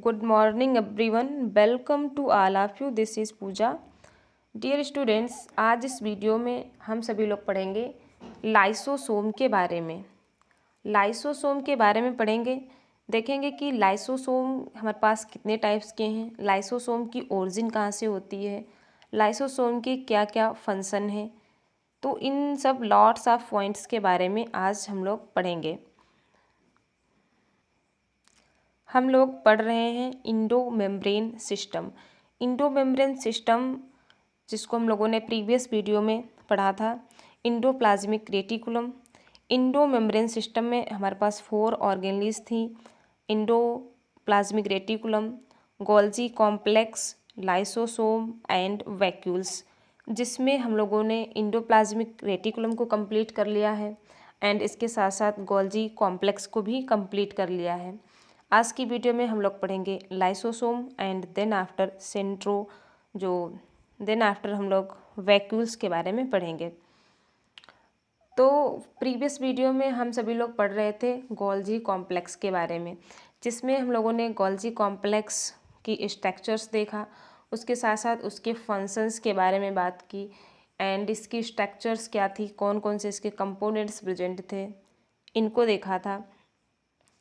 Good morning everyone. Welcome to all of you. This is Puja. Dear students, आज इस video में हम सभी लोग पढ़ेंगे लाइसोसोम के बारे में। लाइसोसोम के बारे में पढ़ेंगे, देखेंगे कि लाइसोसोम हमारे पास कितने टाइप्स के हैं, लाइसोसोम की ओरिजिन कहाँ से होती है, लाइसोसोम के क्या क्या फंक्शन हैं। तो इन सब लॉट्स ऑफ पॉइंट्स के बारे में आज हम लोग पढ़ेंगे। हम लोग पढ़ रहे हैं Indo membrane system. Indo membrane system जिसको हम लोगों ने प्रीवियस वीडियो में पढ़ा था, endoplasmic reticulum. Indo membrane system में हमारे पास 4 ऑर्गेनलीज थी, endoplasmic reticulum, Golgi complex, lysosome and vacuoles, जिसमें हम लोगों ने इंडोप्लाज्मिक रेटिकुलम को कंप्लीट कर लिया है एंड इसके साथ साथ गोल्जी कॉम्प्लेक्स को भी कंप्लीट कर लिया है। आज की वीडियो में हम लोग पढ़ेंगे लाइसोसोम एंड देन आफ्टर हम लोग वैक्यूल्स के बारे में पढ़ेंगे। तो प्रीवियस वीडियो में हम सभी लोग पढ़ रहे थे गोल्जी कॉम्प्लेक्स के बारे में, जिसमें हम लोगों ने गोल्जी कॉम्प्लेक्स की स्ट्रक्चर्स देखा, उसके साथ साथ उसके फंक्शंस के बारे में बात की एंड इसकी स्ट्रक्चर्स क्या थी, कौन कौन से इसके कंपोनेंट्स प्रेजेंट थे, इनको देखा था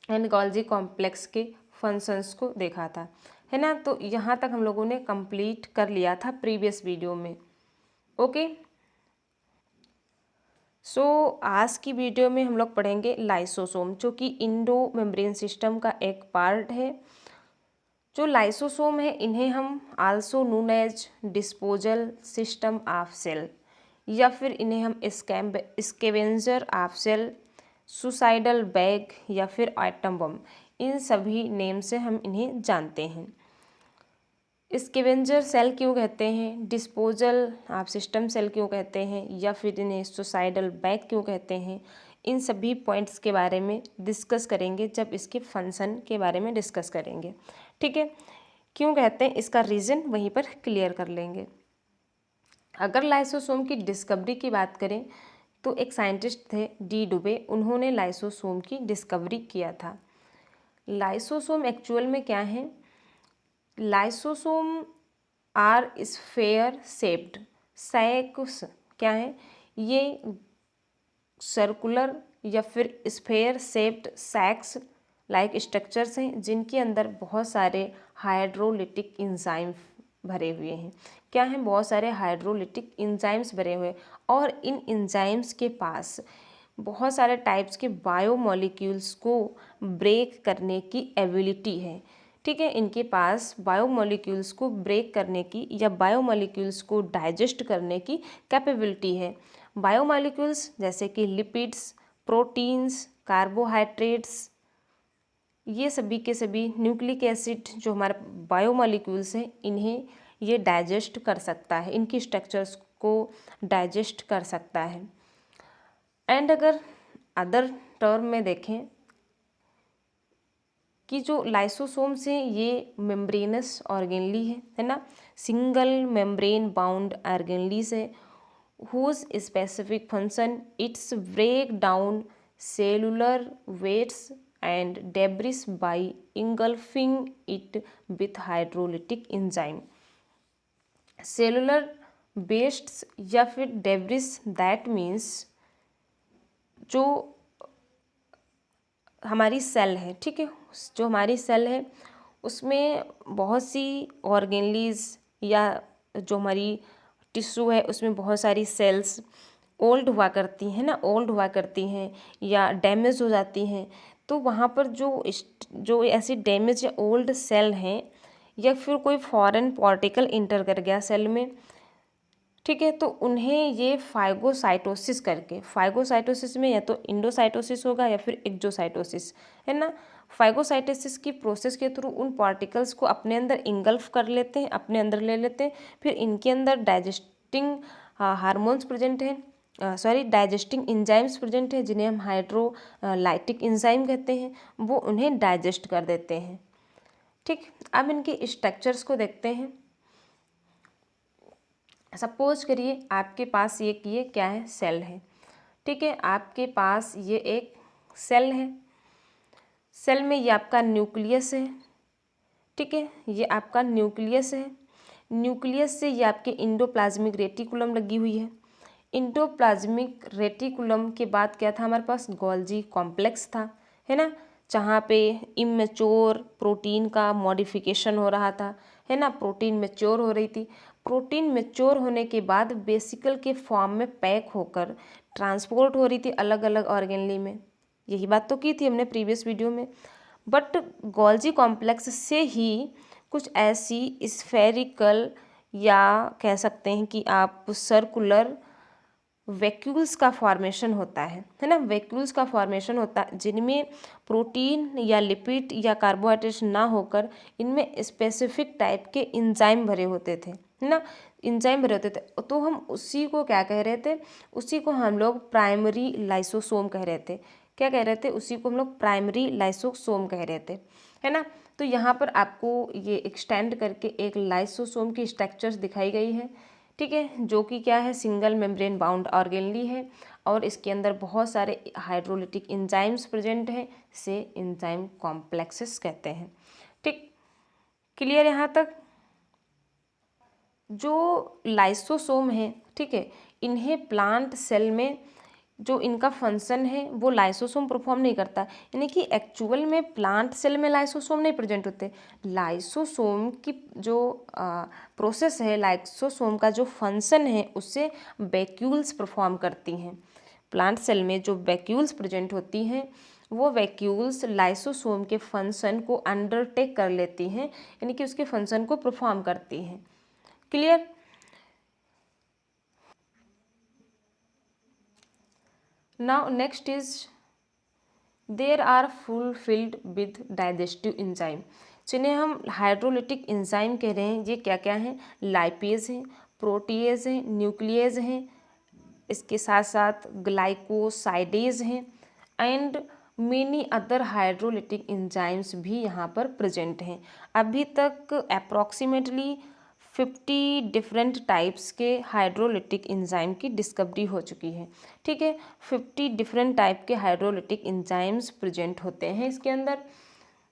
एंड गोल्जी कॉम्प्लेक्स के फंक्शंस को देखा था, है ना। तो यहाँ तक हम लोगों ने कंप्लीट कर लिया था प्रीवियस वीडियो में। ओके, सो आज की वीडियो में हम लोग पढ़ेंगे लाइसोसोम, जो कि इंडो मेम्ब्रेन सिस्टम का एक पार्ट है। जो लाइसोसोम है, इन्हें हम also known as disposal system of cell, या फिर इन्हें हम scavenger of cell, suicidal bag या फिर एटम बम, इन सभी नेम से हम इन्हें जानते हैं। स्कैवेंजर सेल क्यों कहते हैं, डिस्पोजल ऑफ सिस्टम सेल क्यों कहते हैं, या फिर इन्हें सुसाइडल बैग क्यों कहते हैं, इन सभी पॉइंट्स के बारे में डिस्कस करेंगे जब इसके फंक्शन के बारे में डिस्कस करेंगे। ठीक है, क्यों कहते हैं इसका रीज़न वहीं पर क्लियर कर लेंगे। अगर लाइसोसोम की डिस्कवरी की बात करें तो एक साइंटिस्ट थे डी डुबे, उन्होंने लाइसोसोम की डिस्कवरी किया था। लाइसोसोम एक्चुअल में क्या है, लाइसोसोम आर स्फेयर शेप्ड सैक्स, क्या है ये, सर्कुलर या फिर स्फेयर शेप्ड सैक्स लाइक स्ट्रक्चर्स हैं, जिनके अंदर बहुत सारे हाइड्रोलिटिक इंजाइम भरे हुए हैं। क्या हैं, बहुत सारे हाइड्रोलिटिक इंजाइम्स भरे हुए, और इन इंजाइम्स के पास बहुत सारे टाइप्स के बायोमोलिक्यूल्स को ब्रेक करने की एबिलिटी है। ठीक है, इनके पास बायोमोलिक्यूल्स को ब्रेक करने की या बायोमोलिक्यूल्स को डाइजेस्ट करने की कैपेबिलिटी है। बायोमोलिक्यूल्स जैसे कि लिपिड्स, प्रोटीन्स, कार्बोहाइड्रेट्स, ये सभी के सभी न्यूक्लिक एसिड जो हमारे बायोमोलिक्यूल्स हैं, इन्हें ये डाइजेस्ट कर सकता है, इनकी स्ट्रक्चर्स को डाइजेस्ट कर सकता है। एंड अगर अदर टर्म में देखें कि जो लाइसोसोम्स हैं ये मेम्ब्रेनस ऑर्गेनली है ना, सिंगल मेम्ब्रेन बाउंड ऑर्गेनलीज है, whose specific function it's break down cellular wastes and debris by engulfing it with hydrolytic enzyme. Cellular wastes या फिर debris, that means जो हमारी सेल है, ठीक है, जो हमारी सेल है उसमें बहुत सी ऑर्गेनलीज या जो हमारी टिश्यू है उसमें बहुत सारी सेल्स ओल्ड हुआ करती हैं ना, ओल्ड हुआ करती हैं या डैमेज हो जाती हैं। तो वहाँ पर जो ऐसी डैमेज या ओल्ड सेल हैं, या फिर कोई फॉरेन पार्टिकल इंटर कर गया सेल में, ठीक है, तो उन्हें ये फाइगोसाइटोसिस करके, फाइगोसाइटोसिस में या तो इंडोसाइटोसिस होगा या फिर एक्जोसाइटोसिस, है ना। फाइगोसाइटोसिस की प्रोसेस के थ्रू उन पार्टिकल्स को अपने अंदर इंगल्फ कर लेते हैं, अपने अंदर ले लेते हैं, फिर इनके अंदर डाइजेस्टिंग हार्मोन्स प्रेजेंट हैं, डाइजेस्टिंग इंजाइम्स प्रेजेंट हैं, जिन्हें हम हाइड्रोलाइटिक इंजाइम कहते हैं, वो उन्हें डाइजेस्ट कर देते हैं। ठीक, अब इनके स्ट्रक्चर्स को देखते हैं। सपोज करिए आपके पास ये क्या है, सेल है, ठीक है, आपके पास ये एक सेल है, सेल में ये आपका न्यूक्लियस है, ठीक है, ये आपका न्यूक्लियस है। न्यूक्लियस से ये आपके इंडोप्लाज्मिक रेटिकुलम लगी हुई है। इंडोप्लाज्मिक रेटिकुलम के बाद क्या था हमारे पास, गोल्जी कॉम्प्लेक्स था, है ना, जहाँ पे इमेच्योर प्रोटीन का मॉडिफिकेशन हो रहा था, है ना, प्रोटीन मेच्योर हो रही थी। प्रोटीन मेच्योर होने के बाद बेसिकल के फॉर्म में पैक होकर ट्रांसपोर्ट हो रही थी अलग अलग ऑर्गेनली में। यही बात तो की थी हमने प्रीवियस वीडियो में। बट गोल्जी कॉम्प्लेक्स से ही कुछ ऐसी स्फेरिकल या कह सकते हैं कि आप सर्कुलर वैक्यूल्स का फॉर्मेशन होता है ना, वैक्यूल्स का फॉर्मेशन होता है जिनमें प्रोटीन या लिपिड या कार्बोहाइड्रेट ना होकर इनमें स्पेसिफिक टाइप के इंजाइम भरे होते थे, है ना, इंजाइम भरे होते थे। तो हम उसी को क्या कह रहे थे, उसी को हम लोग प्राइमरी लाइसोसोम कह रहे थे। क्या कह रहे थे, उसी को हम लोग प्राइमरी लाइसोसोम कह रहे थे, है ना। तो यहाँ पर आपको ये एक्सटेंड करके एक लाइसोसोम की स्ट्रक्चर्स दिखाई गई है, ठीक है, जो कि क्या है, सिंगल मेम्ब्रेन बाउंड ऑर्गेनली है और इसके अंदर बहुत सारे हाइड्रोलिटिक एंजाइम्स प्रेजेंट हैं, से एंजाइम कॉम्प्लेक्सेस कहते हैं। ठीक, क्लियर यहाँ तक। जो लाइसोसोम है, ठीक है, इन्हें प्लांट सेल में जो इनका फंक्शन है वो लाइसोसोम परफॉर्म नहीं करता, यानी कि एक्चुअल में प्लांट सेल में लाइसोसोम नहीं प्रेजेंट होते। लाइसोसोम की जो प्रोसेस है, लाइसोसोम का जो फंक्शन है उससे वैक्यूल्स परफॉर्म करती हैं। प्लांट सेल में जो वैक्यूल्स प्रेजेंट होती हैं वो वैक्यूल्स लाइसोसोम के फंक्शन को अंडरटेक कर लेती हैं, यानी कि उसके फंक्शन को परफॉर्म करती हैं। Clear. Now next is there are fulfilled with digestive enzyme, जिन्हें हम हाइड्रोलिटिक एंजाइम कह रहे हैं। ये क्या क्या हैं, लाइपेज हैं, प्रोटीएज हैं, न्यूक्लियस हैं, इसके साथ साथ ग्लाइकोसाइडेज हैं and many other hydrolytic enzymes भी यहाँ पर प्रेजेंट हैं। अभी तक अप्रॉक्सीमेटली 50 डिफरेंट टाइप्स के हाइड्रोलिटिक एंजाइम की डिस्कवरी हो चुकी है, ठीक है। 50 डिफरेंट टाइप के हाइड्रोलिटिक एंजाइम्स प्रेजेंट होते हैं इसके अंदर।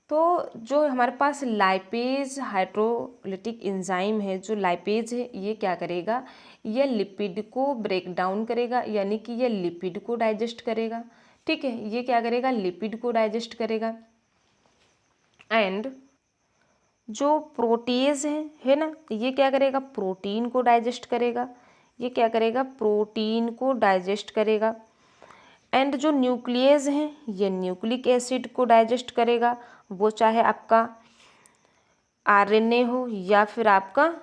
तो जो हमारे पास लाइपेज हाइड्रोलिटिक एंजाइम है, जो लाइपेज है ये क्या करेगा, ये लिपिड को ब्रेक डाउन करेगा, यानी कि ये लिपिड को डाइजेस्ट करेगा, ठीक है, ये क्या करेगा, लिपिड को डाइजेस्ट करेगा। एंड जो प्रोटीज है ना, ये क्या करेगा, प्रोटीन को डाइजेस्ट करेगा, ये क्या करेगा, प्रोटीन को डाइजेस्ट करेगा। एंड जो न्यूक्लियस हैं ये न्यूक्लिक एसिड को डाइजेस्ट करेगा, वो चाहे आपका आरएनए हो या फिर आपका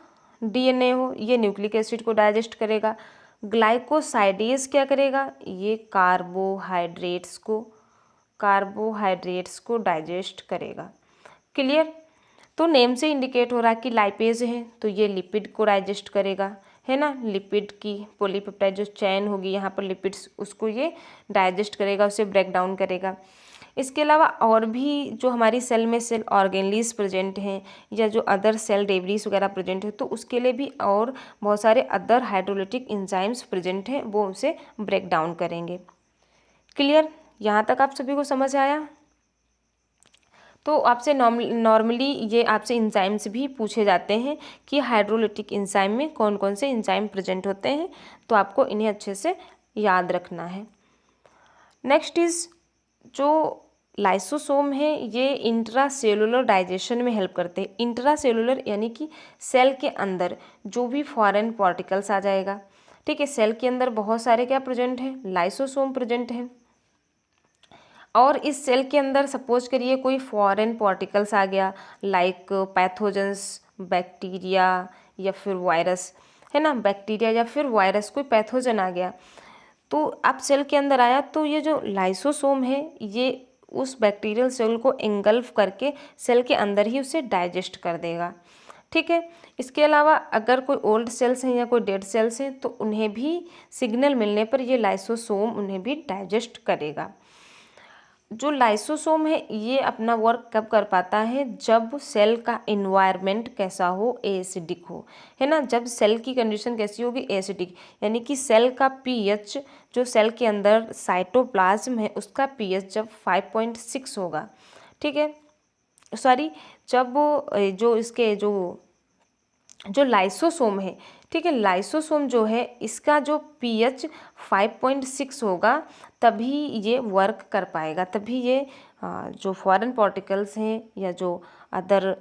डीएनए हो, ये न्यूक्लिक एसिड को डाइजेस्ट करेगा। ग्लाइकोसाइडेज क्या करेगा, ये कार्बोहाइड्रेट्स को डाइजेस्ट करेगा। क्लियर। तो नेम से इंडिकेट हो रहा है कि लाइपेज है तो ये लिपिड को डाइजेस्ट करेगा, है ना, लिपिड की पॉलीपेप्टाइड जो चैन होगी यहाँ पर लिपिड्स, उसको ये डाइजेस्ट करेगा, उसे ब्रेक डाउन करेगा। इसके अलावा और भी जो हमारी सेल में सेल ऑर्गेनलीज प्रेजेंट हैं या जो अदर सेल डेब्रीज वगैरह प्रेजेंट है, तो उसके लिए भी और बहुत सारे अदर हाइड्रोलिटिक एंजाइम्स प्रेजेंट हैं, वो उसे ब्रेक डाउन करेंगे। क्लियर। यहाँ तक आप सभी को समझ आया। तो आपसे नॉर्मली ये आपसे एंजाइम्स भी पूछे जाते हैं कि हाइड्रोलिटिक एंजाइम में कौन कौन से एंजाइम प्रेजेंट होते हैं, तो आपको इन्हें अच्छे से याद रखना है। नेक्स्ट इज जो लाइसोसोम है ये इंट्रासेलुलर डाइजेशन में हेल्प करते हैं। इंट्रासेलुलर यानी कि सेल के अंदर जो भी फॉरेन पार्टिकल्स आ जाएगा, ठीक है, सेल के अंदर बहुत सारे क्या प्रेजेंट हैं, लाइसोसोम प्रेजेंट हैं। और इस सेल के अंदर सपोज करिए कोई फॉरेन पार्टिकल्स आ गया, लाइक पैथोजेंस, बैक्टीरिया या फिर वायरस, है ना, बैक्टीरिया या फिर वायरस, कोई पैथोजन आ गया, तो अब सेल के अंदर आया तो ये जो लाइसोसोम है ये उस बैक्टीरियल सेल को एंगल्फ करके सेल के अंदर ही उसे डाइजेस्ट कर देगा, ठीक है। इसके अलावा अगर कोई ओल्ड सेल्स हैं या कोई डेड सेल्स हैं तो उन्हें भी सिग्नल मिलने पर ये लाइसोसोम उन्हें भी डाइजेस्ट करेगा। जो लाइसोसोम है ये अपना वर्क कब कर पाता है, जब सेल का एनवायरनमेंट कैसा हो, एसिडिक हो, है ना, जब सेल की कंडीशन कैसी होगी, एसिडिक, यानी कि सेल का पीएच, जो सेल के अंदर साइटोप्लाज्म है उसका पीएच जब 5.6 होगा, ठीक है, सॉरी, जब जो इसके जो लाइसोसोम है, ठीक है, लाइसोसोम जो है इसका जो pH 5.6 होगा तभी ये वर्क कर पाएगा, तभी ये जो फॉरेन पार्टिकल्स हैं या जो अदर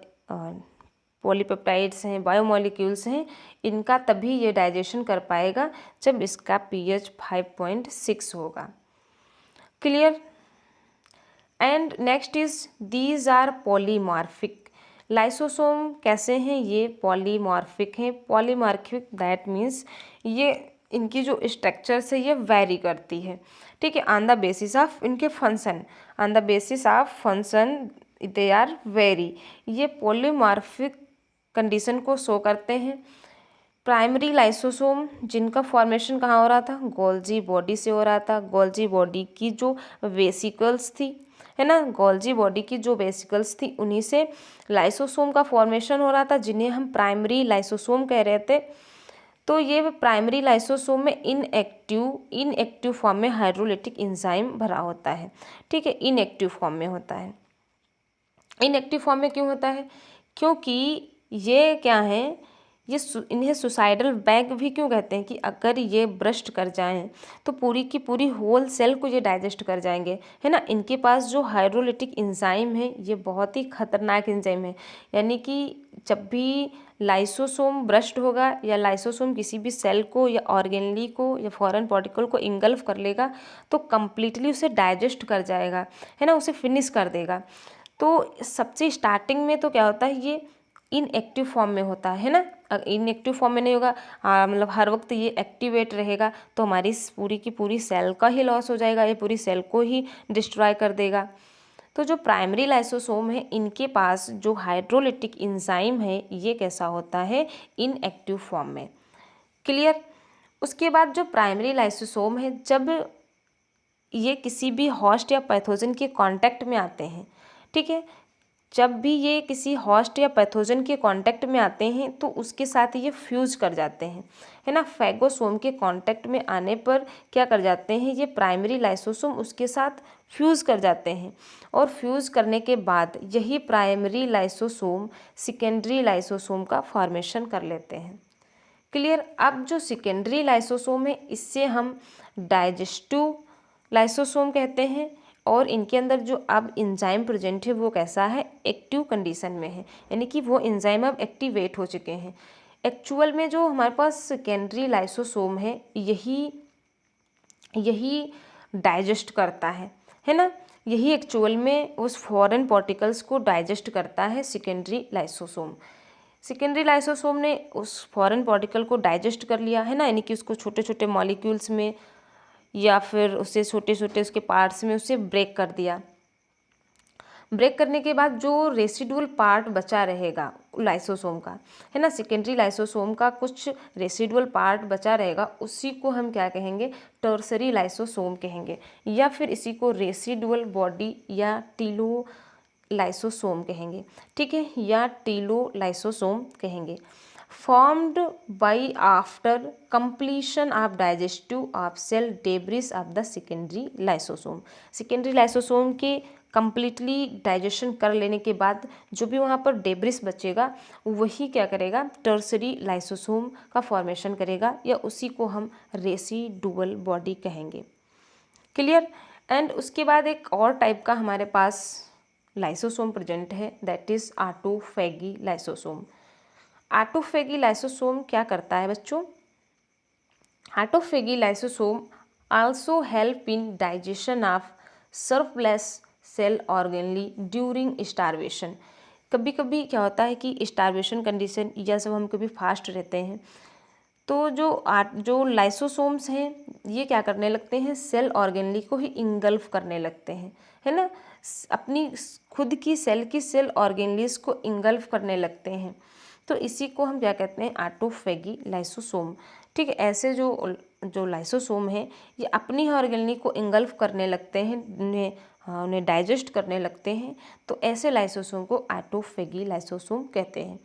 पॉलीपेप्टाइड्स हैं, बायोमोलिक्यूल्स हैं, इनका तभी ये डाइजेशन कर पाएगा जब इसका pH 5.6 होगा। Clear. And next is these are polymorphic. Lysosome कैसे हैं? ये पॉलीमॉर्फिक हैं। पॉलीमॉर्फिक दैट मीन्स ये इनकी जो स्ट्रक्चर्स है ये वैरी करती है, ठीक है, ऑन द बेसिस ऑफ इनके function, on the basis of function they are very. ये पॉलीमॉर्फिक कंडीशन को शो करते हैं। प्राइमरी लाइसोसोम जिनका फॉर्मेशन कहाँ हो रहा था? गोल्जी बॉडी से हो रहा था। गोल्जी बॉडी की जो वेसिकल्स थी, है ना, गोल्जी बॉडी की जो वेसिकल्स थी उन्हीं से लाइसोसोम का फॉर्मेशन हो रहा था, जिन्हें हम प्राइमरी लाइसोसोम कह रहे थे। तो ये प्राइमरी लाइसोसोम में इनएक्टिव फॉर्म में हाइड्रोलिटिक एंजाइम भरा होता है, ठीक है, इनएक्टिव फॉर्म में होता है। इनएक्टिव फॉर्म में क्यों होता है? क्योंकि ये क्या है, ये इन्हें सुसाइडल बैग भी क्यों कहते हैं कि अगर ये ब्रस्ट कर जाएं तो पूरी की पूरी होल सेल को ये डाइजेस्ट कर जाएंगे, है ना। इनके पास जो हाइड्रोलिटिक एंजाइम है ये बहुत ही खतरनाक एंजाइम है, यानी कि जब भी लाइसोसोम ब्रस्ट होगा या लाइसोसोम किसी भी सेल को या ऑर्गेनली को या फॉरेन पार्टिकल को इंगल्फ कर लेगा तो कम्प्लीटली उसे डाइजेस्ट कर जाएगा, है ना, उसे फिनिश कर देगा। तो सबसे स्टार्टिंग में तो क्या होता है, ये इनएक्टिव फॉर्म में होता है ना। इनएक्टिव फॉर्म में नहीं होगा, मतलब हर वक्त ये एक्टिवेट रहेगा तो हमारी पूरी की पूरी सेल का ही लॉस हो जाएगा, ये पूरी सेल को ही डिस्ट्रॉय कर देगा। तो जो प्राइमरी लाइसोसोम है इनके पास जो हाइड्रोलिटिक एंजाइम है ये कैसा होता है? इनएक्टिव फॉर्म में। क्लियर। उसके बाद जो प्राइमरी लाइसोसोम है जब ये किसी भी होस्ट या पैथोजन के कांटेक्ट में आते हैं, ठीक है, जब भी ये किसी होस्ट या पैथोजन के कांटेक्ट में आते हैं तो उसके साथ ये फ्यूज कर जाते हैं, है ना। फैगोसोम के कांटेक्ट में आने पर क्या कर जाते हैं, ये प्राइमरी लाइसोसोम उसके साथ फ्यूज कर जाते हैं और फ्यूज करने के बाद यही प्राइमरी लाइसोसोम सेकेंडरी लाइसोसोम का फॉर्मेशन कर लेते हैं। क्लियर। अब जो सेकेंडरी लाइसोसोम है इससे हम डाइजेस्टिव लाइसोसोम कहते हैं और इनके अंदर जो अब एंजाइम प्रेजेंट है वो कैसा है? एक्टिव कंडीशन में है, यानी कि वो एंजाइम अब एक्टिवेट हो चुके हैं। एक्चुअल में जो हमारे पास सेकेंडरी लाइसोसोम है यही डाइजेस्ट करता है ना, यही एक्चुअल में उस फॉरेन पार्टिकल्स को डाइजेस्ट करता है सेकेंडरी लाइसोसोम। सेकेंडरी लाइसोसोम ने उस फॉरेन पार्टिकल को डाइजेस्ट कर लिया, है ना, यानी कि उसको छोटे छोटे मॉलिक्यूल्स में या फिर उसे छोटे छोटे उसके पार्ट्स में उसे ब्रेक कर दिया। ब्रेक करने के बाद जो रेसिडुअल पार्ट बचा रहेगा लाइसोसोम का, है ना, सेकेंडरी लाइसोसोम का कुछ रेसिडुअल पार्ट बचा रहेगा, उसी को हम क्या कहेंगे? टर्सरी लाइसोसोम कहेंगे, या फिर इसी को रेसिडुअल बॉडी या टीलो लाइसोसोम कहेंगे, ठीक है, या टीलो लाइसोसोम कहेंगे। formed by after completion of digestive of cell debris of the secondary lysosome। secondary lysosome के completely digestion कर लेने के बाद जो भी वहाँ पर डेब्रिस बचेगा वही क्या करेगा? टर्सरी लाइसोसोम का फॉर्मेशन करेगा या उसी को हम रेसिडुअल बॉडी कहेंगे। क्लियर। एंड उसके बाद एक और टाइप का हमारे पास लाइसोसोम प्रेजेंट है, that is autophagy lysosome. Autophagy lysosome क्या करता है बच्चों? Autophagy lysosome also help in digestion of surplus cell organelle during starvation. कभी कभी क्या होता है कि स्टारवेशन कंडीशन या जब हम कभी फास्ट रहते हैं तो जो लाइसोसोम्स हैं ये क्या करने लगते हैं? सेल ऑर्गेनली को ही इंगल्फ करने लगते हैं, है ना, अपनी खुद की सेल ऑर्गेनलीज को इंगल्फ करने लगते हैं। तो इसी को हम क्या कहते हैं? Autophagy lysosome. ठीक है, ऐसे जो लाइसोसोम है ये अपनी ऑर्गेनली को इंगल्फ करने लगते हैं, उन्हें डाइजेस्ट करने लगते हैं, तो ऐसे लाइसोसोम को ऑटोफेगी लाइसोसोम कहते हैं।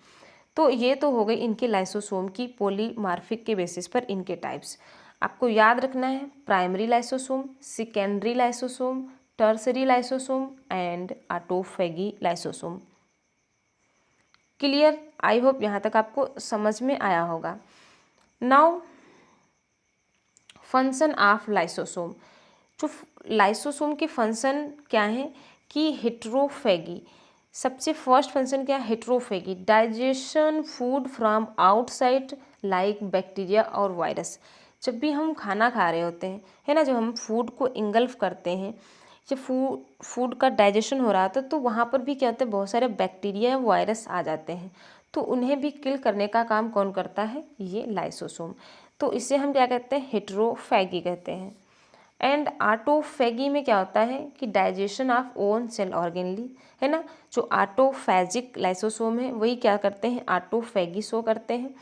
तो ये तो हो गई इनके लाइसोसोम की पॉलीमार्फिक के बेसिस पर इनके टाइप्स। आपको याद रखना है primary lysosome, secondary lysosome, tertiary lysosome and autophagy lysosome. Clear? I hope यहाँ तक आपको समझ में आया होगा। Now function of lysosome. जो लाइसोसोम के फंक्शन क्या है कि हेट्रोफेगी। सबसे फर्स्ट फंक्शन क्या है? Heterophagy, digestion food from outside like bacteria और वायरस। जब भी हम खाना खा रहे होते हैं, है ना, जब हम फूड को इंगल्फ करते हैं, जब फूड का डाइजेशन हो रहा होता है तो वहाँ पर भी क्या होता है, बहुत सारे बैक्टीरिया या वायरस आ जाते हैं। तो उन्हें भी किल करने का काम कौन करता है? ये लाइसोसोम। तो इसे हम क्या कहते हैं? हेट्रोफेगी कहते हैं। एंड ऑटोफेगी में क्या होता है कि digestion of own cell organelle, है ना। जो ऑटोफेजिक लाइसोसोम है वही क्या करते हैं? ऑटोफेगी शो करते हैं।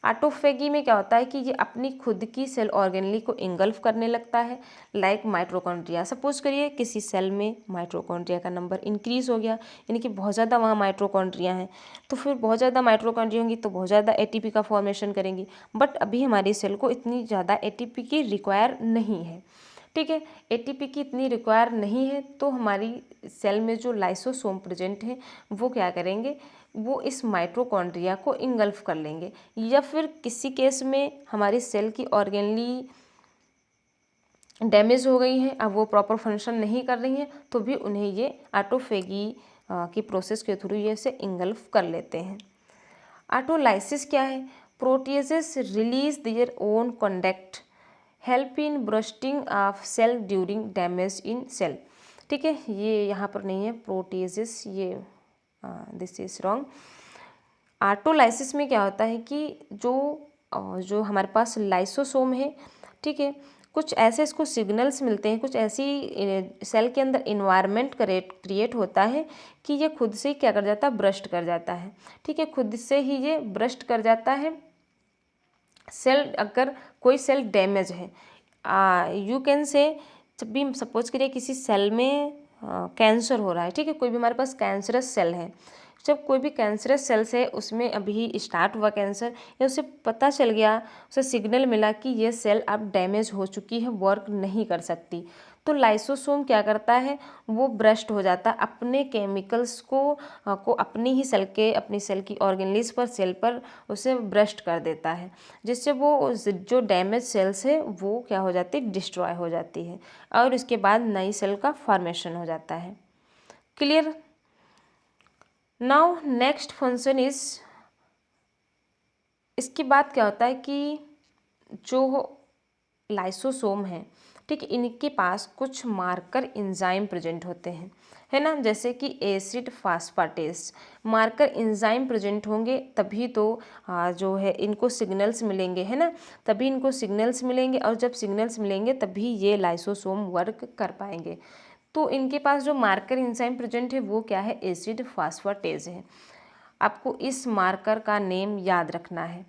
ऑटोफेगी में क्या होता है कि ये अपनी खुद की सेल ऑर्गेनली को इंगल्फ करने लगता है, लाइक माइटोकॉन्ड्रिया। सपोज करिए किसी सेल में माइटोकॉन्ड्रिया का नंबर इंक्रीज हो गया, यानी कि बहुत ज़्यादा वहाँ माइटोकॉन्ड्रिया हैं, तो फिर बहुत ज़्यादा माइटोकॉन्ड्रिया होंगी तो बहुत ज़्यादा एटीपी का फॉर्मेशन करेंगी। बट अभी हमारी सेल को इतनी ज़्यादा एटीपी की रिक्वायर नहीं है, ठीक है, एटीपी की इतनी रिक्वायर नहीं है, तो हमारी सेल में जो लाइसोसोम प्रेजेंट है वो क्या करेंगे? वो इस माइटोकॉन्ड्रिया को इंगल्फ कर लेंगे। या फिर किसी केस में हमारी सेल की ऑर्गेनली डैमेज हो गई हैं, अब वो प्रॉपर फंक्शन नहीं कर रही हैं, तो भी उन्हें ये ऑटोफेगी की प्रोसेस के थ्रू ये से इंगल्फ कर लेते हैं। ऑटोलाइसिस क्या है? Proteases release their own conduct help in bursting of cell during damage in cell, ठीक है, ये यहाँ पर नहीं है प्रोटीजेस, ये दिस इज रॉन्ग। ऑटोलाइसिस में क्या होता है कि जो हमारे पास लाइसोसोम है, ठीक है, कुछ ऐसे इसको सिग्नल्स मिलते हैं, कुछ ऐसी सेल के अंदर इन्वायरमेंट क्रिएट होता है कि ये खुद से ही क्या कर जाता है? ब्रस्ट कर जाता है, ठीक है, खुद से ही ये ब्रस्ट कर जाता है। सेल, अगर कोई सेल डैमेज है, यू कैन से, जब भी सपोज करिए किसी सेल में कैंसर हो रहा है, ठीक है, कोई भी हमारे पास कैंसरस सेल है, जब कोई भी कैंसरस सेल्स है उसमें अभी स्टार्ट हुआ कैंसर, या उसे पता चल गया, उसे सिग्नल मिला कि ये सेल अब डैमेज हो चुकी है, वर्क नहीं कर सकती, तो लाइसोसोम क्या करता है? वो ब्रस्ट हो जाता है, अपने केमिकल्स को अपनी सेल की ऑर्गेनलीज पर, सेल पर उसे ब्रस्ट कर देता है, जिससे वो जो डैमेज सेल्स है वो क्या हो जाती है? डिस्ट्रॉय हो जाती है, और इसके बाद नई सेल का फॉर्मेशन हो जाता है। Clear? Now next function is, इसके बाद क्या होता है कि जो लाइसोसोम है, ठीक है, इनके पास कुछ मार्कर एंजाइम प्रेजेंट होते हैं, है ना, जैसे कि एसिड फास्फाटेस। मार्कर एंजाइम प्रेजेंट होंगे तभी तो जो है इनको सिग्नल्स मिलेंगे, है ना, तभी इनको सिग्नल्स मिलेंगे, और जब सिग्नल्स मिलेंगे तभी ये लाइसोसोम वर्क कर पाएंगे। तो इनके पास जो मार्कर एंजाइम प्रेजेंट है वो क्या है? एसिड फास्फाटेज है। आपको इस मार्कर का नेम याद रखना है।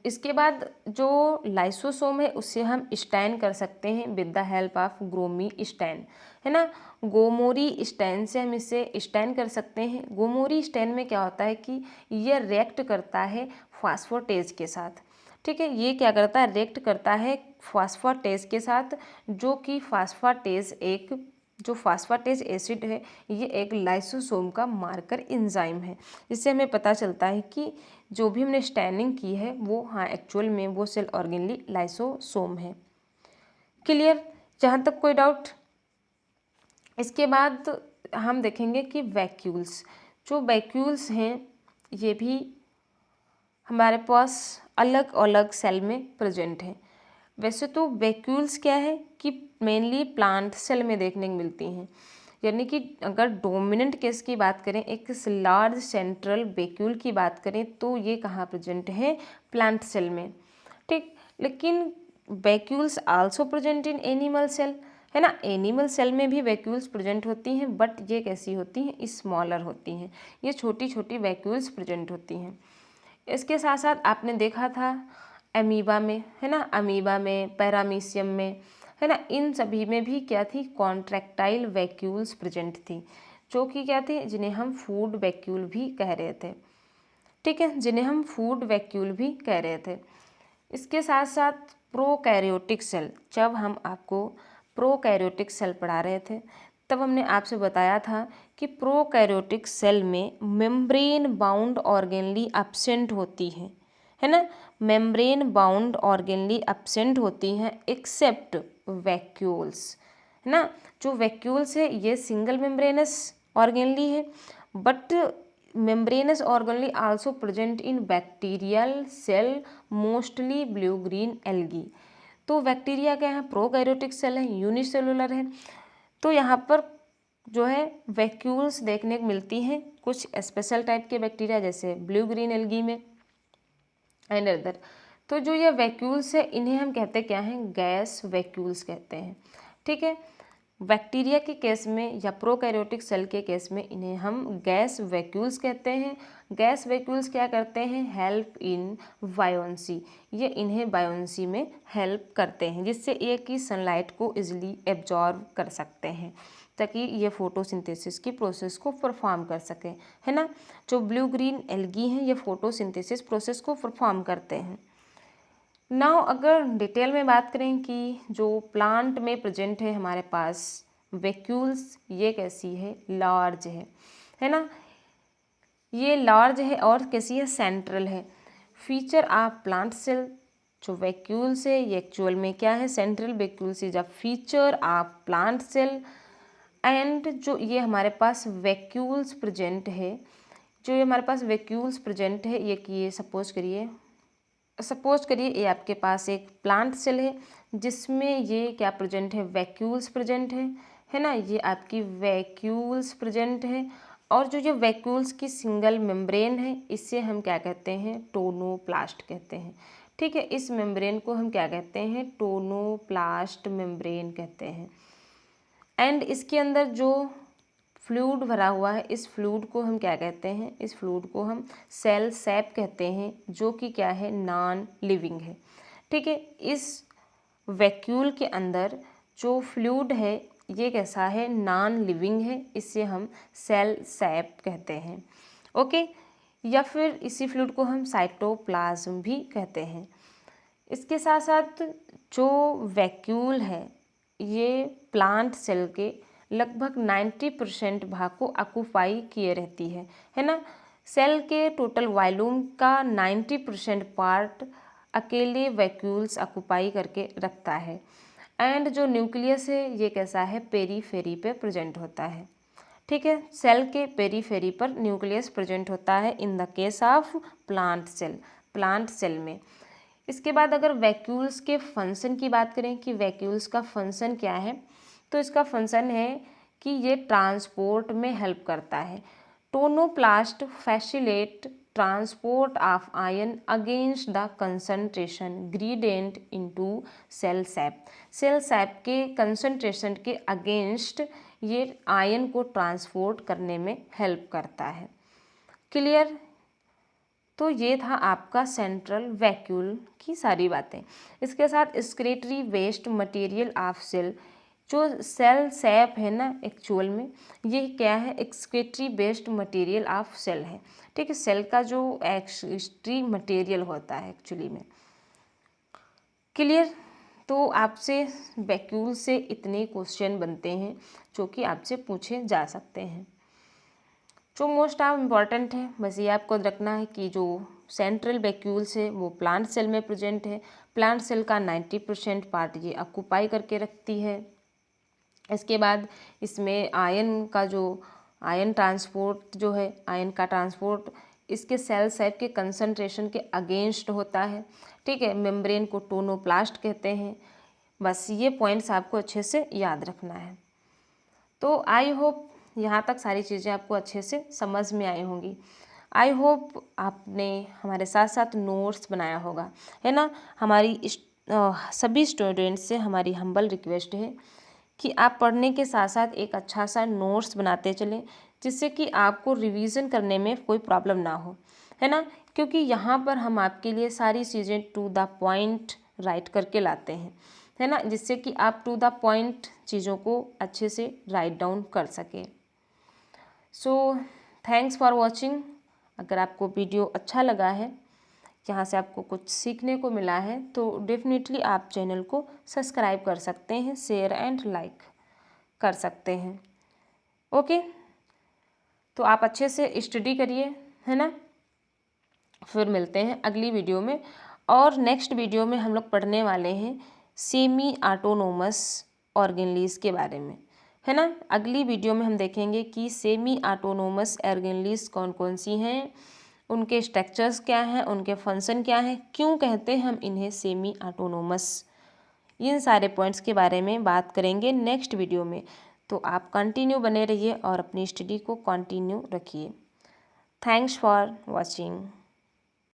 इसके बाद जो लाइसोसोम है उससे हम स्टैन कर सकते हैं विद द हेल्प ऑफ ग्रोमी स्टैन, है ना, गोमोरी स्टैन से हम इसे स्टैन कर सकते हैं। गोमोरी स्टैन में क्या होता है कि यह रिएक्ट करता है फास्फोटेज के साथ, ठीक है, ये क्या करता है? रिएक्ट करता है फास्फोटेज के साथ, जो कि जो फास्फाटेज एसिड है ये एक लाइसोसोम का मार्कर एंजाइम है, जिससे हमें पता चलता है कि जो भी हमने स्टैनिंग की है वो हाँ एक्चुअल में वो सेल ऑर्गेनली लाइसोसोम है। क्लियर? जहाँ तक कोई डाउट? इसके बाद हम देखेंगे कि वैक्यूल्स, जो वैक्यूल्स हैं ये भी हमारे पास अलग अलग सेल में प्रेजेंट है। वैसे तो वैक्यूल्स क्या है कि मेनली प्लांट सेल में देखने को मिलती हैं, यानी कि अगर डोमिनेंट केस की बात करें, एक लार्ज सेंट्रल वैक्यूल की बात करें, तो ये कहाँ प्रेजेंट है? प्लांट सेल में, ठीक। लेकिन vacuoles also present in animal cell, है ना, एनिमल सेल में भी वैक्यूल्स प्रेजेंट होती हैं, बट ये कैसी होती हैं? स्मॉलर होती हैं, ये छोटी छोटी वैक्यूल्स प्रेजेंट होती हैं। इसके साथ साथ आपने देखा था अमीबा में, है ना, अमीबा में, पैरामीशियम में, है ना, इन सभी में भी क्या थी? कॉन्ट्रैक्टाइल वैक्यूल्स प्रेजेंट थी, जो कि क्या थे? जिन्हें हम फूड वैक्यूल भी कह रहे थे, ठीक है, जिन्हें हम फूड वैक्यूल भी कह रहे थे। इसके साथ साथ प्रोकैरियोटिक सेल, जब हम आपको प्रोकैरियोटिक सेल पढ़ा रहे थे तब हमने आपसे बताया था कि प्रोकैरियोटिक सेल में मेम्ब्रेन बाउंड ऑर्गेनली एब्सेंट होती है ना, मेम्ब्रेन बाउंड ऑर्गेनली एब्सेंट होती हैं एक्सेप्ट वैक्यूल्स, है ना। जो वैक्यूल्स है ये सिंगल मेम्ब्रेनस ऑर्गेनली है, but membranous organelle also present in bacterial cell mostly blue green algae. तो बैक्टीरिया क्या है, प्रोकैरियोटिक सेल है, यूनिसेलुलर है। तो यहाँ पर जो है वैक्यूल्स देखने को मिलती हैं कुछ स्पेशल टाइप के बैक्टीरिया जैसे ब्लू ग्रीन एल्गी में एंड अदर। तो जो ये वैक्यूल्स है इन्हें हम कहते क्या हैं, गैस वैक्यूल्स कहते हैं। ठीक है, बैक्टीरिया के केस में या प्रोकैरियोटिक सेल के केस में इन्हें हम गैस वैक्यूल्स कहते हैं। गैस वैक्यूल्स क्या करते हैं, हेल्प इन बायोन्सी, ये इन्हें बायोन्सी में हेल्प करते हैं, जिससे ये कि सनलाइट को इजीली एब्जॉर्ब कर सकते हैं ताकि ये फोटोसिंथेसिस की प्रोसेस को परफॉर्म कर सकें, है ना। जो ब्लू ग्रीन एल्गी हैं ये फोटोसिंथेसिस प्रोसेस को परफॉर्म करते हैं। नाउ अगर डिटेल में बात करें कि जो प्लांट में प्रेजेंट है हमारे पास वैक्यूल्स, ये कैसी है, लार्ज है ना, ये लार्ज है और कैसी है, सेंट्रल है। फीचर ऑफ प्लांट सेल, जो वैक्यूल्स है ये एक्चुअल में क्या है, central vacuoles is a feature of plant cell. And जो ये हमारे पास वैक्यूल्स प्रेजेंट है, जो ये हमारे पास वैक्यूल्स प्रेजेंट है, ये कि ये सपोज करिए ये आपके पास एक प्लांट सेल है जिसमें ये क्या प्रेजेंट है, वैक्यूल्स प्रेजेंट है ना, ये आपकी वैक्यूल्स प्रेजेंट है। और जो ये वैक्यूल्स की सिंगल मेम्ब्रेन है इसे हम क्या कहते हैं, टोनोप्लास्ट कहते हैं। ठीक है, इस मेम्ब्रेन को हम क्या कहते हैं, टोनोप्लास्ट मेम्ब्रेन कहते हैं। एंड इसके अंदर जो फ्लूइड भरा हुआ है इस फ्लूइड को हम क्या कहते हैं, इस फ्लूइड को हम सेल सैप कहते हैं, जो कि क्या है, नॉन लिविंग है। ठीक है, इस वैक्यूल के अंदर जो फ्लूइड है ये कैसा है, नॉन लिविंग है, इसे हम सेल सैप कहते हैं। ओके, या फिर इसी फ्लूइड को हम साइटोप्लाज्म भी कहते हैं। इसके साथ साथ जो वैक्यूल है ये प्लांट सेल के लगभग 90% भाग को ऑक्यूपाई किए रहती है ना। सेल के टोटल वॉल्यूम का 90% पार्ट अकेले वैक्यूल्स ऑक्यूपाई करके रखता है। एंड जो न्यूक्लियस है ये कैसा है, पेरीफेरी पे प्रेजेंट होता है। ठीक है, सेल के पेरीफेरी पर न्यूक्लियस प्रेजेंट होता है in the case of plant cell में। इसके बाद अगर वैक्यूल्स के फंक्शन की बात करें कि वैक्यूल्स का फंक्शन क्या है, तो इसका फंक्शन है कि ये ट्रांसपोर्ट में हेल्प करता है। Tonoplast facilitate transport of ion against the concentration gradient into cell sap. Cell sap के कंसंट्रेशन के अगेंस्ट ये आयन को ट्रांसपोर्ट करने में हेल्प करता है। क्लियर। तो ये था आपका सेंट्रल वैक्यूल की सारी बातें। इसके साथ excretory waste material of cell, जो सेल सैप है ना एक्चुअल में ये क्या है, excretory waste material of cell है। ठीक है, सेल का जो एक्सक्रीटरी मटेरियल होता है एक्चुअली में। क्लियर। तो आपसे वैक्यूल से इतने क्वेश्चन बनते हैं जो कि आपसे पूछे जा सकते हैं। जो मोस्ट ऑफ इम्पॉर्टेंट है बस ये आपको रखना है कि जो सेंट्रल वैक्यूल्स है वो प्लांट सेल में प्रेजेंट है। प्लांट सेल का 90% पार्ट ये ऑक्यूपाई करके रखती है। इसके बाद इसमें आयन का जो आयन ट्रांसपोर्ट जो है, आयन का ट्रांसपोर्ट इसके सेल सैप के कंसंट्रेशन के अगेंस्ट होता है। ठीक है, मेम्ब्रेन को टोनोप्लास्ट कहते हैं। बस ये पॉइंट्स आपको अच्छे से याद रखना है। तो आई होप यहाँ तक सारी चीज़ें आपको अच्छे से समझ में आई होंगी। आई होप आपने हमारे साथ साथ नोट्स बनाया होगा, है ना। हमारी सभी स्टूडेंट्स से हमारी हम्बल रिक्वेस्ट है कि आप पढ़ने के साथ साथ एक अच्छा सा नोट्स बनाते चलें, जिससे कि आपको रिवीजन करने में कोई प्रॉब्लम ना हो, है ना। क्योंकि यहाँ पर हम आपके लिए सारी चीज़ें टू द पॉइंट राइट करके लाते हैं, है ना, जिससे कि आप टू द पॉइंट चीज़ों को अच्छे से राइट डाउन कर सकें। So thanks for watching. अगर आपको वीडियो अच्छा लगा है, यहाँ से आपको कुछ सीखने को मिला है, तो डेफिनेटली आप चैनल को सब्सक्राइब कर सकते हैं, शेयर एंड लाइक कर सकते हैं। ओके, तो आप अच्छे से स्टडी करिए, है ना। फिर मिलते हैं अगली वीडियो में। और नेक्स्ट वीडियो में हम लोग पढ़ने वाले हैं सेमी ऑटोनोमस ऑर्गेनलीज के बारे में, है ना। अगली वीडियो में हम देखेंगे कि सेमी ऑटोनोमस ऑर्गेनलीज कौन कौन सी हैं, उनके स्ट्रक्चर्स क्या हैं, उनके फंक्शन क्या हैं, क्यों कहते हैं हम इन्हें सेमी ऑटोनोमस। इन सारे पॉइंट्स के बारे में बात करेंगे नेक्स्ट वीडियो में। तो आप कंटिन्यू बने रहिए और अपनी स्टडी को कंटिन्यू रखिए। Thanks for watching.